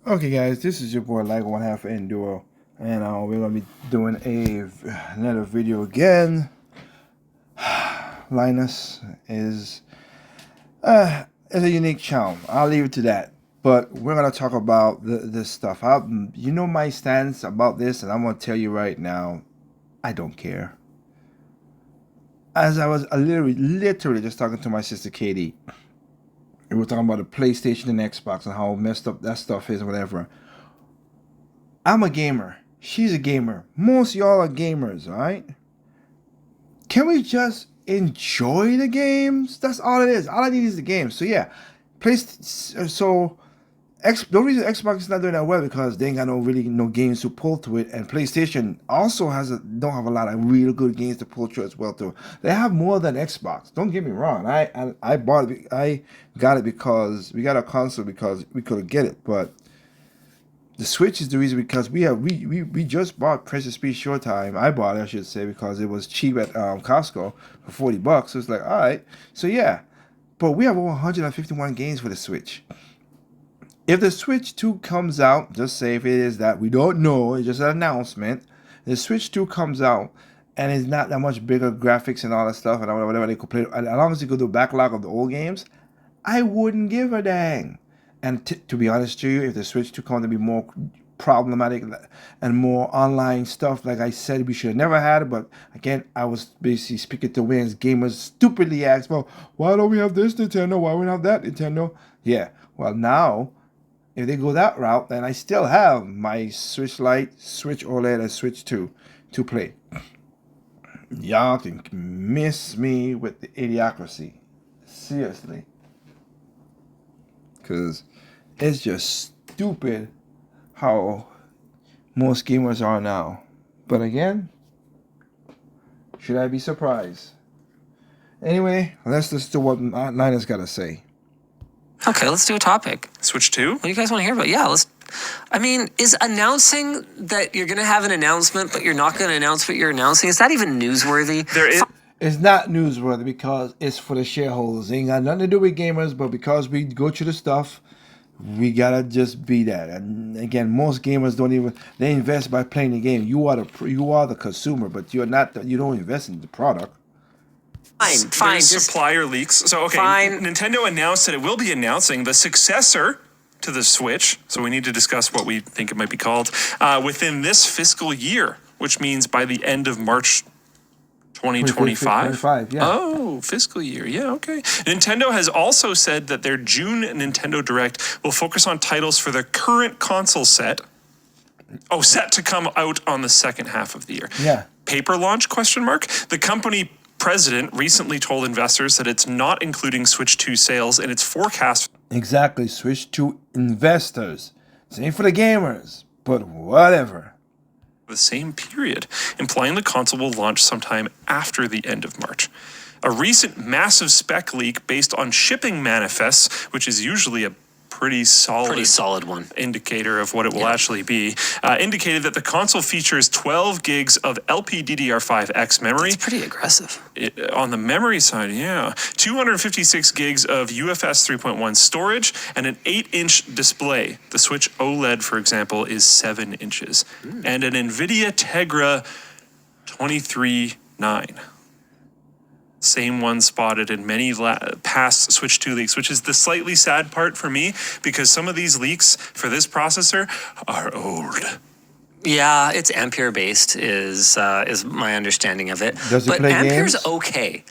Okay, guys, this is your boy like one half Enduro, and we're gonna be doing another video again. Linus is a unique charm. I'll leave it to that. But we're gonna talk about this stuff. You know my stance about this, and I'm gonna tell you right now, I don't care. As I was literally just talking to my sister Katie, we were talking about the PlayStation and Xbox and how messed up that stuff is, or whatever. I'm a gamer. She's a gamer. Most y'all are gamers, alright? Can we just enjoy the games? That's all it is. All I need is the game. So yeah, the reason Xbox is not doing that well because they ain't got no games to pull to it, and PlayStation also don't have a lot of real good games to pull to as well too. They have more than Xbox. Don't get me wrong. I bought it. I got it because we got a console because we couldn't get it, but the Switch is the reason because we just bought Princess Peach Showtime. I bought it, I should say, because it was cheap at Costco for $40. So it's like, all right. So yeah, but we have over 151 games for the Switch. If the Switch 2 comes out, just say if it is that, we don't know, it's just an announcement. The Switch 2 comes out and it's not that much bigger graphics and all that stuff and whatever they could play, as long as you go to the backlog of the old games, I wouldn't give a dang. And to be honest with you, if the Switch 2 comes to be more problematic and more online stuff, like I said, we should have never had it. But again, I was basically speaking to wins. Gamers stupidly asked, well, why don't we have this Nintendo? Why don't we have that Nintendo? Yeah, well, now, if they go that route, then I still have my Switch Lite, Switch OLED, and Switch 2 to play. Y'all can miss me with the idiocracy. Seriously. Because it's just stupid how most gamers are now. But again, should I be surprised? Anyway, let's listen to what Linus got to say. Okay, let's do a topic. Switch 2? What do you guys want to hear about? Yeah, is announcing that you're going to have an announcement, but you're not going to announce what you're announcing, is that even newsworthy? It's not newsworthy because it's for the shareholders. It ain't got nothing to do with gamers, but because we go through the stuff, we gotta just be that. And again, most gamers they invest by playing the game. You are the consumer, but you don't invest in the product. Fine. There's supplier leaks. So okay, Fine. Nintendo announced that it will be announcing the successor to the Switch. So we need to discuss what we think it might be called within this fiscal year, which means by the end of March 2025? Yeah. Oh, fiscal year. Yeah, okay. Nintendo has also said that their June Nintendo Direct will focus on titles for the current console set. Oh, set to come out on the second half of the year. Yeah. Paper launch, question mark? The company president recently told investors that it's not including Switch 2 sales in its forecast. Exactly. Switch to investors. Same for the gamers, but whatever. The same period, implying the console will launch sometime after the end of March. A recent massive spec leak based on shipping manifests, which is usually a pretty solid one indicator of what it will actually be, indicated that the console features 12 gigs of LPDDR5X memory. That's pretty aggressive. On the memory side, yeah. 256 gigs of UFS 3.1 storage and an 8-inch display. The Switch OLED, for example, is 7 inches. And an NVIDIA Tegra 23.9. Same one spotted in many past Switch 2 leaks, which is the slightly sad part for me because some of these leaks for this processor are old. Yeah, it's Ampere based is my understanding of it. Does it but play Ampere's games? okay.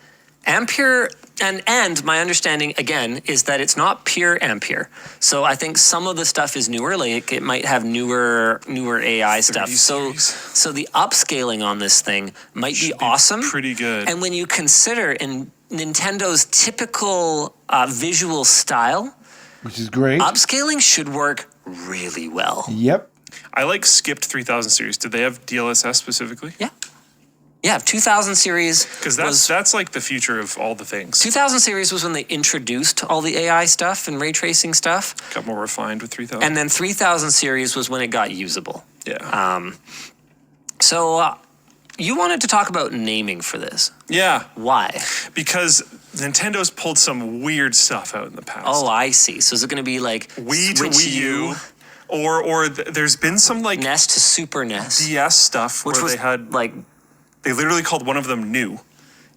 Ampere and my understanding again is that it's not pure Ampere. So I think some of the stuff is newer, like it might have newer AI stuff. So the upscaling on this thing might be awesome. Pretty good. And when you consider in Nintendo's typical visual style, Which is great. upscaling should work really well. Yep. I like skipped 3000 series. Did they have DLSS specifically? Yeah. Yeah, 2000 series. Because that's like the future of all the things. 2000 series was when they introduced all the AI stuff and ray tracing stuff. Got more refined with 3000. And then 3000 series was when it got usable. Yeah. So you wanted to talk about naming for this. Yeah. Why? Because Nintendo's pulled some weird stuff out in the past. Oh, I see. So is it going to be like Wii to Switch Wii U? There's been some like NES to Super NES, DS stuff which where was they had like, they literally called one of them new.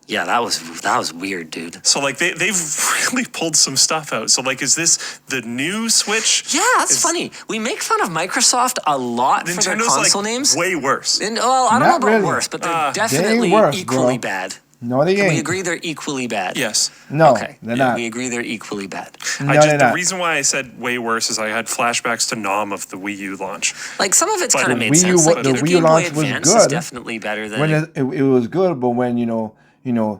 yeah, that was weird, dude. So like they've really pulled some stuff out. So like, is this the new Switch? Yeah, that's funny. We make fun of Microsoft a lot for their Nintendo's console like names. way worse. And, well, I don't Not know about really. worse, but they're They definitely ain't worse, equally bro. bad. No, they We ain't. agree they're equally bad. Yes. No, Okay. they're yeah, not. we agree they're equally bad. No, The they're not. reason why I said way worse is I had flashbacks to Nom of the Wii U launch. Like some of it's But kind of the made Wii U sense. wa- Like the the Wii U Game Boy launch was Advance is good. definitely better than. When it was good, but when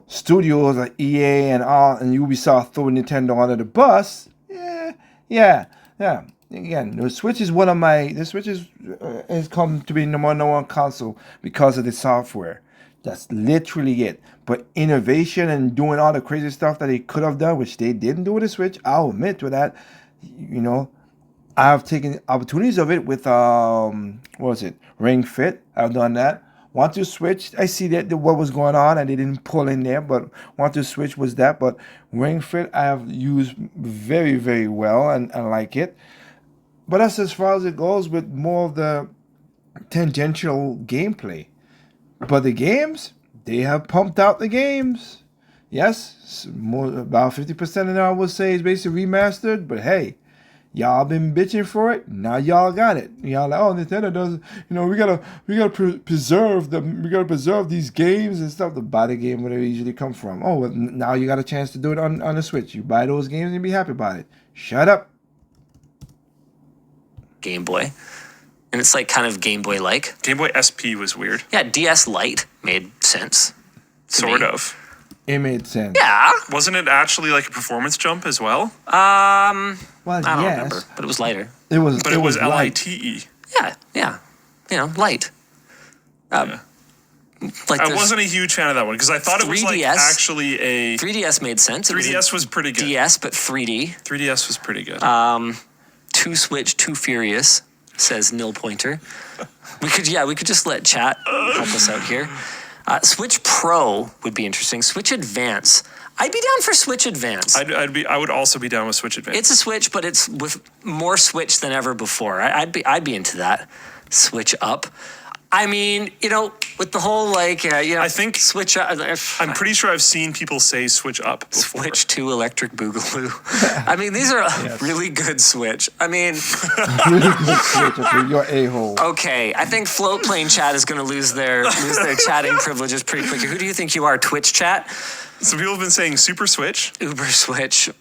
studios like EA and Ubisoft throw Nintendo under the bus, yeah. Again, the Switch is has come to be number one console because of the software. That's literally it. But innovation and doing all the crazy stuff that they could have done, which they didn't do with the Switch, I'll admit to that. I've taken opportunities of it with Ring Fit. I've done that. Want to Switch? I see that what was going on and they didn't pull in there, but Want to Switch was that. But Ring Fit I have used very, very well and I like it. But that's as far as it goes with more of the tangential gameplay. But the games, they have pumped out the games. Yes, about 50% of them I would say is basically remastered. But hey, y'all been bitching for it. Now y'all got it. Y'all like, oh, Nintendo doesn't. We gotta preserve these games and stuff to buy the game where they usually come from. Oh, well, now you got a chance to do it on the Switch. You buy those games and be happy about it. Shut up. Game Boy. And it's like kind of Game Boy like. Game Boy SP was weird. Yeah, DS Lite made sense. Sort me. of. It made sense. Yeah. Wasn't it actually like a performance jump as well? Well, I don't yes. remember, but it was lighter. It was. But it was light. LITE. Yeah. Light. Like I there's- wasn't a huge fan of that one because I thought it was like 3DS actually a 3DS made sense. It 3DS was pretty good. DS, but 3D. 3DS was pretty good. Too Switch, too furious, says Nil Pointer. We could just let chat help us out here. Switch Pro would be interesting. Switch Advance. I'd be down for Switch Advance. I would also be down with Switch Advance. It's a Switch, but it's with more Switch than ever before. I'd be into that. Switch Up. I mean, with the whole I think Switch Up. I'm pretty sure I've seen people say Switch Up before. Switch to Electric Boogaloo. I mean, these are really good Switch. I mean, Really good Switch. Okay, you're a-hole. okay, I think Float Plane Chat is going to lose their chatting privileges pretty quickly. Who do you think you are, Twitch Chat? Some people have been saying Super Switch. Uber Switch,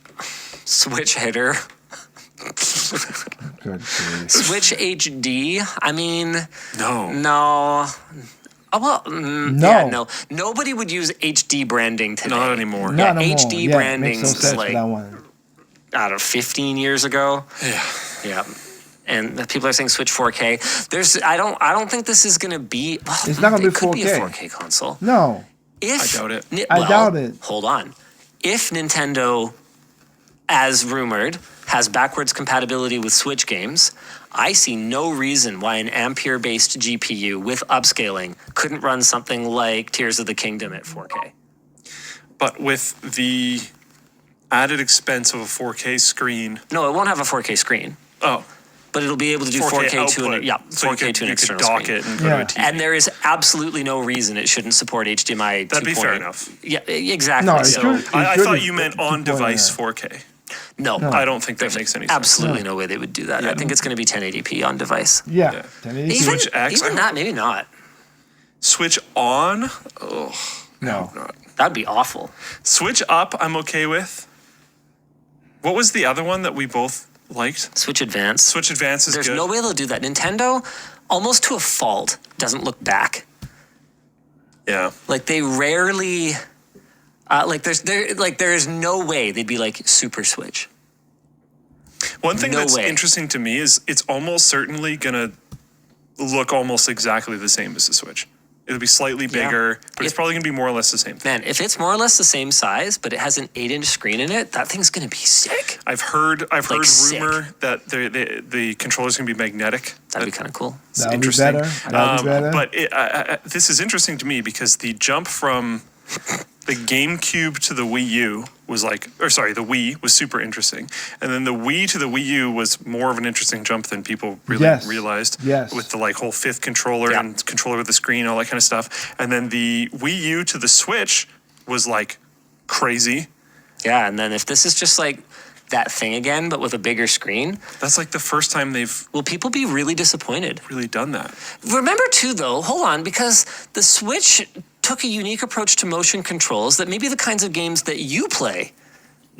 Switch Hitter, Good grief. Switch HD. I mean, No. Oh, well, No. yeah, no. Nobody would use HD branding today. Not anymore. Not Yeah, anymore. HD Yeah, branding makes no is sense like, for that one. I don't know, 15 years ago. Yeah. Yeah. And the people are saying Switch 4K. I don't think this is going to be. Well, It's not gonna it be could be a 4K. 4K console. No. If I doubt it. I doubt it. Hold on. If Nintendo, as rumored, has backwards compatibility with Switch games, I see no reason why an Ampere-based GPU with upscaling couldn't run something like Tears of the Kingdom at 4K. But with the added expense of a 4K screen. No, it won't have a 4K screen, Oh, but it'll be able to do 4K 4K to output. an So 4K you to an could external dock screen. it and go Yeah. to a TV. And there is absolutely no reason it shouldn't support HDMI 2.0. That'd be fair enough. Yeah, exactly. No, it so, should- I shouldn't thought you meant 2.0. on-device 4K. no, I don't think that makes any sense. absolutely no way they would do that. I think it's going to be 1080p on device. Yeah. Yeah. 1080p. Even, Switch X? even that, maybe not. Switch on? Oh, No. not. That'd be awful. Switch up, I'm okay with. What was the other one that we both liked? Switch Advance. Switch Advance is There's good. no way they'll do that. Nintendo, almost to a fault, doesn't look back. Yeah. Like they rarely, there is no way they'd be like Super Switch. One thing No that's way. interesting to me is it's almost certainly going to look almost exactly the same as the Switch. It'll be slightly bigger, but it's If- probably going to be more or less the same thing. Man, if it's more or less the same size, but it has an 8-inch screen in it, that thing's gonna be sick. I've heard sick. rumor that the controller's going to be magnetic. That'd be kind of cool. It's That'll be interesting. better. That'll be better. But this is interesting to me because the jump from The GameCube to the Wii U was like, or sorry, the Wii was super interesting. And then the Wii to the Wii U was more of an interesting jump than people really realized. Yes. With the like whole fifth controller and controller with the screen, all that kind of stuff. And then the Wii U to the Switch was like crazy. Yeah, and then if this is just like that thing again, but with a bigger screen. That's like the first time they've Will people be really disappointed? really done that. Remember too, though, hold on, because the Switch took a unique approach to motion controls that maybe the kinds of games that you play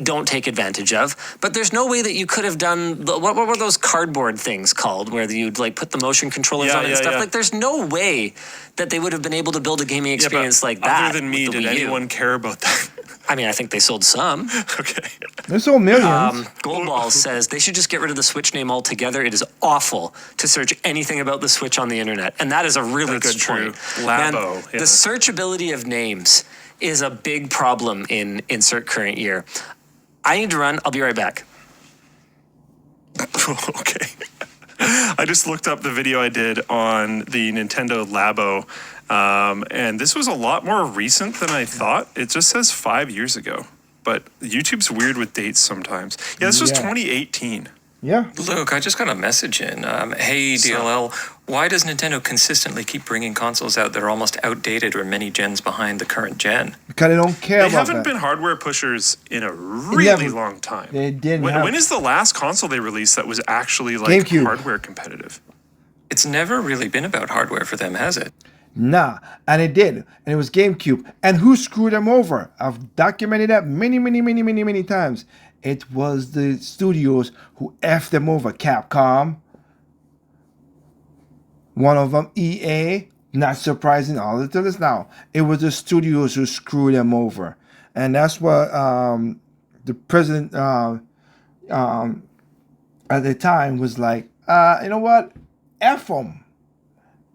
don't take advantage of, but there's no way that you could have done what were those cardboard things called where you'd like put the motion controllers on it and stuff. Like there's no way that they would have been able to build a gaming experience like that. Other than me, did anyone care about that? I mean, I think they sold some. Okay. They sold millions. Goldball says they should just get rid of the Switch name altogether. It is awful to search anything about the Switch on the internet, and that is a really good point. Labo. Man, the searchability of names is a big problem in Insert Current Year. I need to run. I'll be right back. Okay. I just looked up the video I did on the Nintendo Labo, and this was a lot more recent than I thought. It just says 5 years ago, but YouTube's weird with dates sometimes. Yeah, this was 2018. Yeah. Luke, I just got a message in. Hey, DLL, why does Nintendo consistently keep bringing consoles out that are almost outdated or many gens behind the current gen? Because they don't care They about haven't that. been hardware pushers in a really long time. They didn't When is the last console they released that was actually like GameCube. hardware competitive? It's never really been about hardware for them, has it? Nah, and it did. And it was GameCube. And who screwed them over? I've documented that many times. It was the studios who effed them over. Capcom. One of them, EA. Not surprising, all the this now. It was the studios who screwed them over. And that's what the president at the time was like, you know what? F them.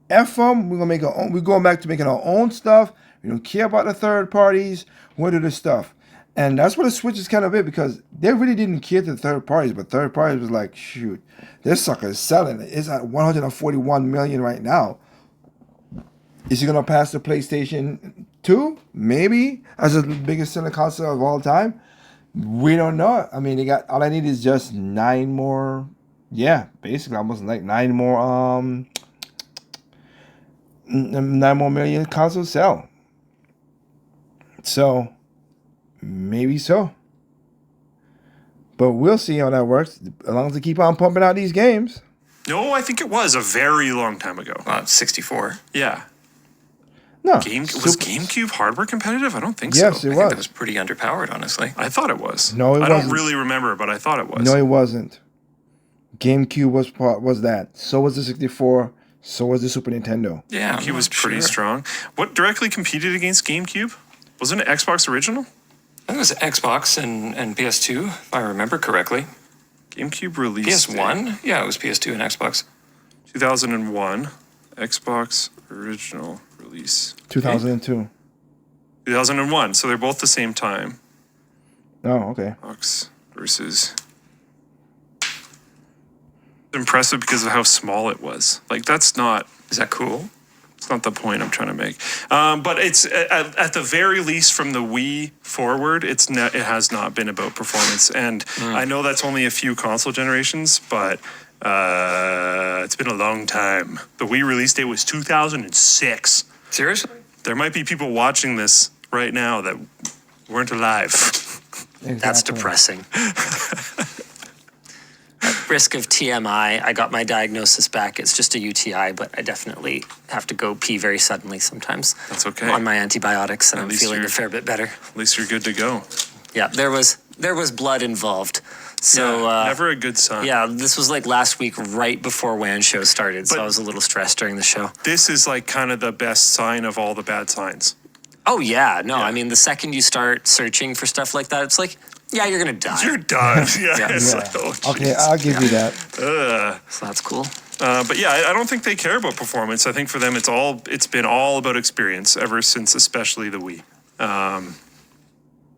F them. We're gonna make our own. We're going back to making our own stuff. We don't care about the third parties. We'll do the stuff. And that's what the Switch is kind of it, because they really didn't care to the third parties, but third parties was like, shoot, this sucker is selling. It's at 141 million right now. Is it gonna pass the PlayStation 2? Maybe as the biggest selling console of all time. We don't know. I mean, they got all I need is just 9 more. Yeah, basically almost like 9 more. 9 more million consoles sell. So. Maybe so. But we'll see how that works. As long as they keep on pumping out these games. No, I think it was a very long time ago. 64. Yeah. No. Was GameCube hardware competitive? I don't think so. Yes, it I was. think that was pretty underpowered, honestly. I thought it was. No, it I wasn't. don't really remember, but I thought it was. No, it wasn't. GameCube was that. So was the 64. So was the Super Nintendo. Yeah, GameCube was pretty strong. What directly competed against GameCube? Wasn't it Xbox Original? I think it was Xbox and PS2, if I remember correctly. GameCube released PS1? Yeah, it was PS2 and Xbox. 2001. Xbox Original release. 2002. 2001. So they're both the same time. Oh, okay. Xbox versus. Impressive because of how small it was. Like, that's not. Is that cool? It's not the point I'm trying to make. But it's at the very least from the Wii forward, it has not been about performance. And I know that's only a few console generations, but it's been a long time. The Wii release date was 2006. Seriously? There might be people watching this right now that weren't alive. Exactly. That's depressing. At risk of TMI, I got my diagnosis back. It's just a UTI, but I definitely have to go pee very suddenly sometimes. That's okay. On my antibiotics, and At I'm least feeling a you're- fair bit better. At least you're good to go. Yeah, there was blood involved. So never a good sign. yeah, this was like last week, right before WAN show started. So I was a little stressed during the show. This is like kind of the best sign of all the bad signs. Oh yeah, no, I mean the second you start searching for stuff like that, it's like, yeah, you're gonna die. You're done. Yeah. It's Yeah. like, oh, Okay, jeez. I'll give you that. So that's cool. But yeah, I don't think they care about performance. I think for them, it's been all about experience ever since, especially the Wii.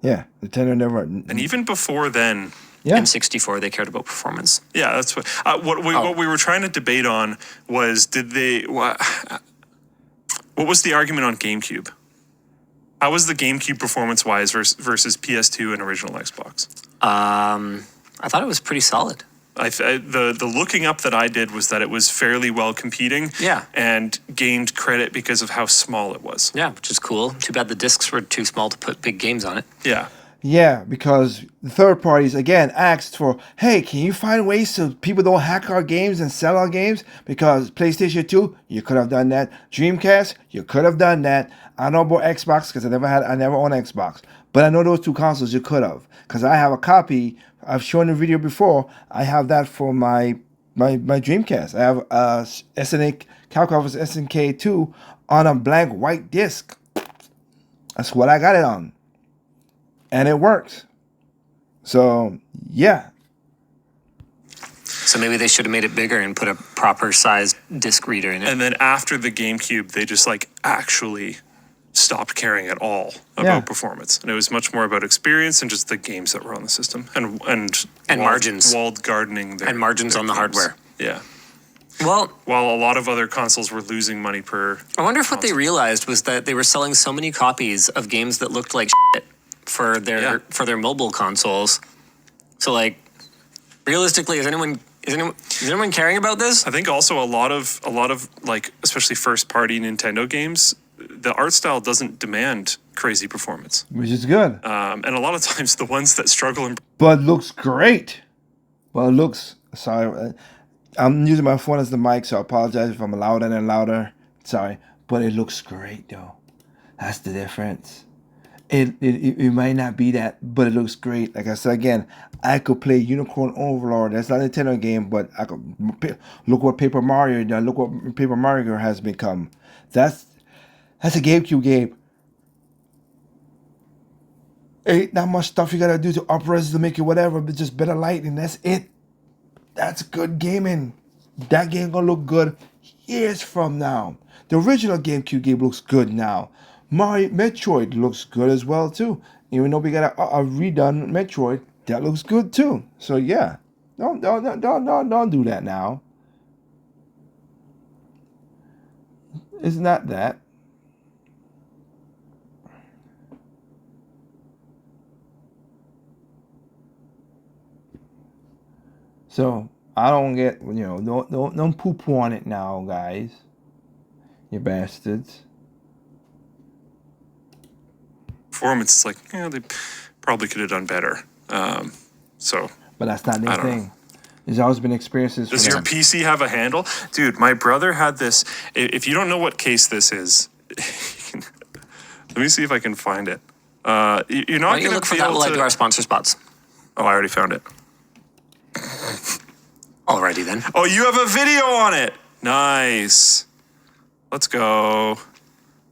Yeah, Nintendo never. And even before then, Yeah. N64, they cared about performance. yeah, that's what we were trying to debate on was what was the argument on GameCube? How was the GameCube performance-wise versus PS2 and original Xbox? I thought it was pretty solid. The looking up that I did was that it was fairly well competing. Yeah. And gained credit because of how small it was. Yeah, which is cool. Too bad the discs were too small to put big games on it. Yeah. Yeah, because the third parties again asked for, hey, can you find ways so people don't hack our games and sell our games? Because PlayStation 2, you could have done that. Dreamcast, you could have done that. I don't know about Xbox because I never owned Xbox. But I know those two consoles you could have. Because I have a copy. I've shown the video before. I have that for my Dreamcast. I have a SNK Capcom SNK 2 on a blank white disc. That's what I got it on. And it works. So, yeah. So maybe they should have made it bigger and put a proper sized disc reader in it. And then after the GameCube, they just like actually stopped caring at all about performance. And it was much more about experience and just the games that were on the system. And margins. Walled gardening. And margins on the hardware. Yeah. Well, while a lot of other consoles were losing money per I wonder if what they realized was that they were selling so many copies of games that looked like shit for their mobile consoles. So like realistically, is anyone caring about this? I think also a lot of like especially first party Nintendo games, the art style doesn't demand crazy performance. Which is good. And a lot of times the ones that struggle but looks great. Well, it looks sorry. I'm using my phone as the mic, so I apologize if I'm louder and louder. Sorry. But it looks great though. That's the difference. It might not be that, but it looks great. Like I said again, I could play Unicorn Overlord. That's not a Nintendo game, but I could look what Paper Mario done. Look what Paper Mario has become. That's a GameCube game. Ain't not much stuff you gotta do to up-res to make it whatever, but just better light, and that's it. That's good gaming. That game gonna look good years from now. The original GameCube game looks good now. Metroid looks good as well too. Even though we got a redone Metroid, that looks good too. So yeah, don't do that now. It's not that. So I don't get, don't poo-poo on it now, guys. You bastards. performance, it's like, yeah, they probably could have done better. But that's not their thing. There's always been experiences. Does your PC have a handle? Dude, my brother had this. If you don't know what case this is, let me see if I can find it. You're not going to look for that while I do our sponsor spots. Oh, I already found it. Alrighty then. Oh, you have a video on it. Nice. Let's go.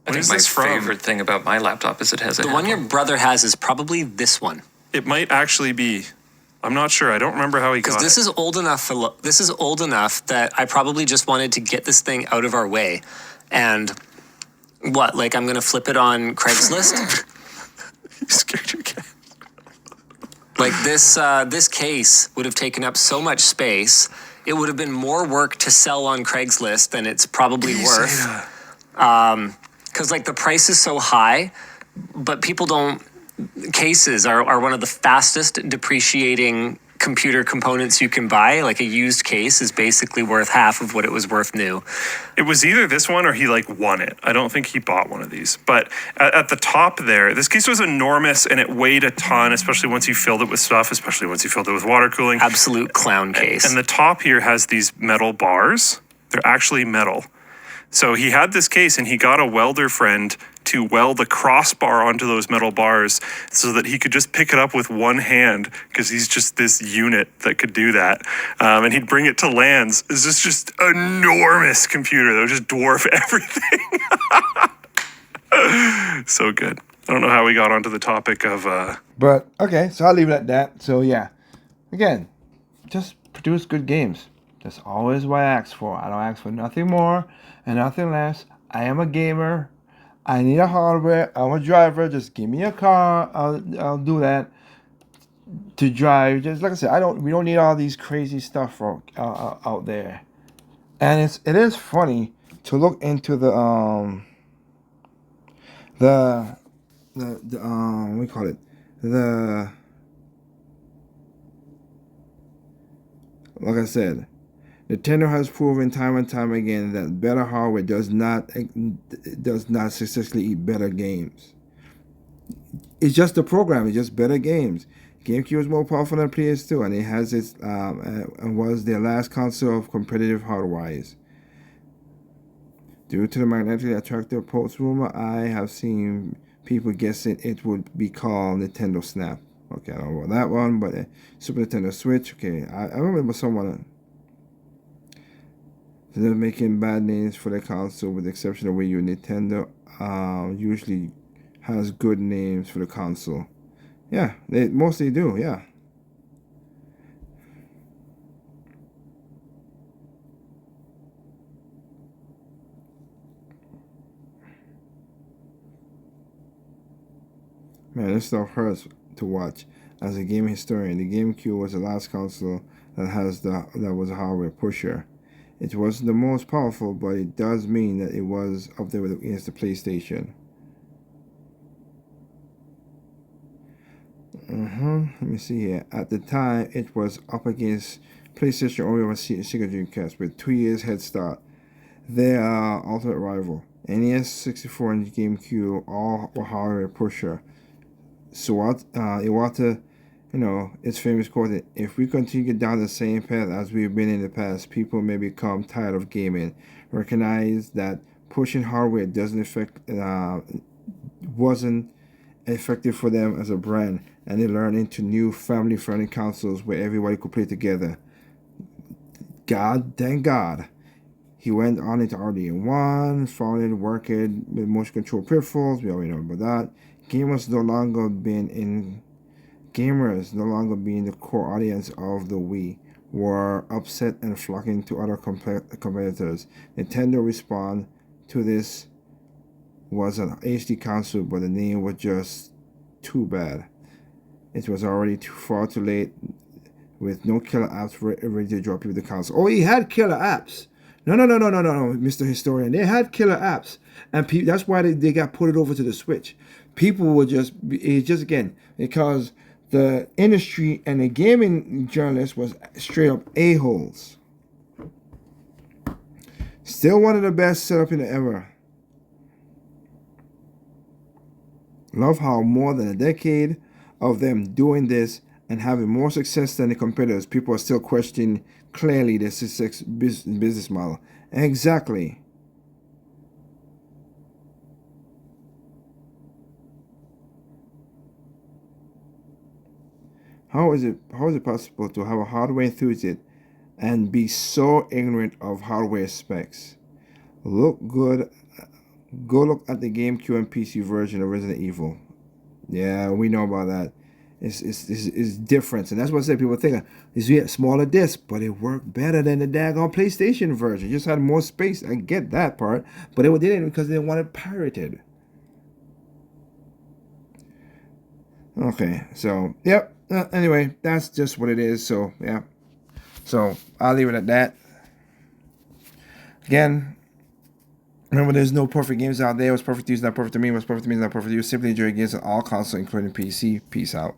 I think my favorite thing about my laptop is it has a The one your brother has is probably this one. It might actually be. I'm not sure. I don't remember how he got it. Because this is old enough. This is old enough that I probably just wanted to get this thing out of our way. And what? Like I'm gonna flip it on Craigslist? You scared your cat. Like this case would have taken up so much space. It would have been more work to sell on Craigslist than it's probably worth. Because like the price is so high, but people don't. Cases are one of the fastest depreciating computer components you can buy. Like a used case is basically worth half of what it was worth new. It was either this one or he like won it. I don't think he bought one of these. But at the top there, this case was enormous and it weighed a ton, especially once you filled it with stuff, especially once you filled it with water cooling. Absolute clown case. And the top here has these metal bars. They're actually metal. So he had this case and he got a welder friend to weld a crossbar onto those metal bars so that he could just pick it up with one hand because he's just this unit that could do that. And he'd bring it to lands. It's just enormous computer that would just dwarf everything. So good. I don't know how we got onto the topic of... But, okay, so I'll leave it at that. So, yeah. Again, just produce good games. That's always what I ask for. I don't ask for nothing more and nothing less. I am a gamer. I need a hardware. I'm a driver. Just give me a car. I'll do that to drive. Just like I said, we don't need all these crazy stuff out there. And it is funny to look into the we call it the. Like I said, Nintendo has proven time and time again that better hardware does not successfully eat better games. It's just the program. It's just better games. GameCube is more powerful than PS2, and it has its and was their last console of competitive hardware-wise. Due to the magnetically attractive pulse rumor, I have seen people guessing it would be called Nintendo Snap. Okay, I don't know about that one, but Super Nintendo Switch. Okay, I remember someone they're making bad names for the console, with the exception of Wii U. Nintendo usually has good names for the console. Yeah, they mostly do. Yeah. Man, this stuff hurts to watch. As a game historian, the GameCube was the last console that was a hardware pusher. It wasn't the most powerful, but it does mean that it was up there against the PlayStation. Let me see here. At the time, it was up against PlayStation only over Sega Dreamcast with 2 years head start. Their ultimate rival, NES, 64, and GameCube, all were hardware pusher. So Iwata, its famous quote: "If we continue down the same path as we've been in the past, people may become tired of gaming. Recognize that pushing hardware wasn't effective for them as a brand, and they learned into new family-friendly consoles where everybody could play together. Thank God." He went on into RDA1, founded working with motion control peripherals. We already know about that. Gamers no longer being the core audience of the Wii were upset and flocking to other competitors. Nintendo respond to this was an HD console, but the name was just too bad. It was already too late, with no killer apps ready to drop you the console. Oh, he had killer apps. No, Mr. Historian. They had killer apps, and that's why they got put it over to the Switch. People would again, because the industry and the gaming journalists was straight up a-holes. Still one of the best setup in the ever. Love how more than a decade of them doing this and having more success than the competitors, people are still questioning clearly the success business model. Exactly. How is it possible to have a hardware enthusiast and be so ignorant of hardware specs? Go look at the GameCube and PC version of Resident Evil. Yeah, we know about that. It's different, and that's what I said. People think it's smaller disc, but it worked better than the daggone PlayStation version. It just had more space. I get that part, but they didn't because they wanted pirated. Okay, so yep. Anyway, that's just what it is. So yeah, so I'll leave it at that. Again, remember, there's no perfect games out there. What's perfect to you is not perfect to me. What's perfect to me is not perfect to you. Simply enjoy games on all consoles, including PC. Peace out.